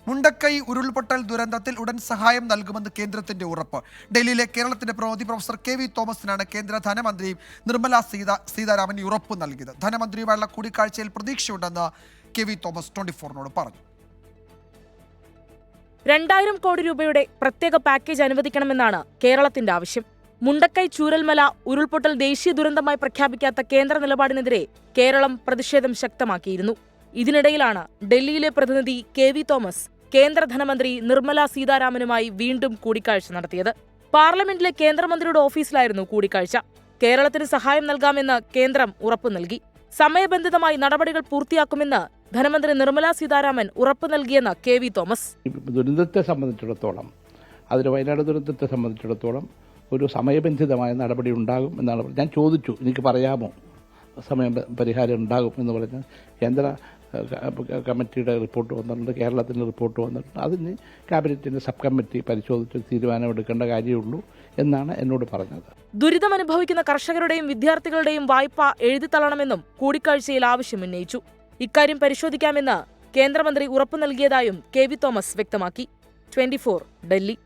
മുണ്ടക്കൈ ഉരുൾപൊട്ടൽ ദുരന്തത്തിൽ ഉടൻ സഹായം നൽകുമെന്ന് കേന്ദ്രത്തിന്റെ ഉറപ്പ്. ഡൽഹിയിലെ കേരളത്തിന്റെ പ്രതിനിധി പ്രൊഫസർ കെ.വി. തോമസിനാണ് കേന്ദ്ര ധനമന്ത്രി നിർമ്മല സീതാരാമൻ ഉറപ്പ് നൽകിയത്. ധനമന്ത്രിയുമായുള്ള കൂടിക്കാഴ്ചയിൽ പ്രതീക്ഷയുണ്ടെന്ന് കെ.വി. തോമസ് 24നോട് പറഞ്ഞു. 2000 കോടി രൂപയുടെ പ്രത്യേക പാക്കേജ് അനുവദിക്കണമെന്നാണ് കേരളത്തിന്റെ ആവശ്യം. മുണ്ടക്കൈ ചൂരൽമല ഉരുൾപൊട്ടൽ ദേശീയ ദുരന്തമായി പ്രഖ്യാപിക്കാത്ത കേന്ദ്ര നിലപാടിനെതിരെ കേരളം പ്രതിഷേധം ശക്തമാക്കിയിരുന്നു. ഇതിനിടയിലാണ് ഡൽഹിയിലെ പ്രതിനിധി കെ.വി. തോമസ് കേന്ദ്ര ധനമന്ത്രി നിർമ്മല സീതാരാമനുമായി വീണ്ടും കൂടിക്കാഴ്ച നടത്തിയത്. പാർലമെന്റിലെ കേന്ദ്രമന്ത്രിയുടെ ഓഫീസിലായിരുന്നു കൂടിക്കാഴ്ച. കേരളത്തിന് സഹായം നൽകാമെന്ന് കേന്ദ്രം ഉറപ്പു നൽകി. സമയബന്ധിതമായി നടപടികൾ പൂർത്തിയാക്കുമെന്ന് ധനമന്ത്രി നിർമ്മല സീതാരാമൻ ഉറപ്പു നൽകിയെന്ന് കെ.വി. തോമസ്. ദുരന്തത്തെ സംബന്ധിച്ചിടത്തോളം, വയനാട് ദുരന്തത്തെ സംബന്ധിച്ചിടത്തോളം ഒരു സമയബന്ധിതമായ നടപടി ഉണ്ടാകും എന്നാണ് ഞാൻ ചോദിച്ചു. എനിക്ക് പറയാമോ പരിഹാരം ഉണ്ടാകും എന്ന് പറഞ്ഞ് കേന്ദ്ര കമ്മിറ്റിയുടെ റിപ്പോർട്ട് വന്നിട്ടുണ്ട്, കേരളത്തിൻ്റെ റിപ്പോർട്ട് വന്നിട്ടുണ്ട്. അതിന് ക്യാബിനറ്റിൻ്റെ സബ് കമ്മിറ്റി പരിശോധിച്ച് തീരുമാനമെടുക്കേണ്ട കാര്യമുള്ളൂ എന്നാണ് എന്നോട് പറഞ്ഞത്. ദുരിതമനുഭവിക്കുന്ന കർഷകരുടെയും വിദ്യാർത്ഥികളുടെയും വായ്പ എഴുതിത്തള്ളണമെന്നും കൂടിക്കാഴ്ചയിൽ ആവശ്യമുന്നയിച്ചു. ഇക്കാര്യം പരിശോധിക്കാമെന്ന് കേന്ദ്രമന്ത്രി ഉറപ്പു നൽകിയതായും കെ.വി. തോമസ് വ്യക്തമാക്കി. 24 ഡൽഹി.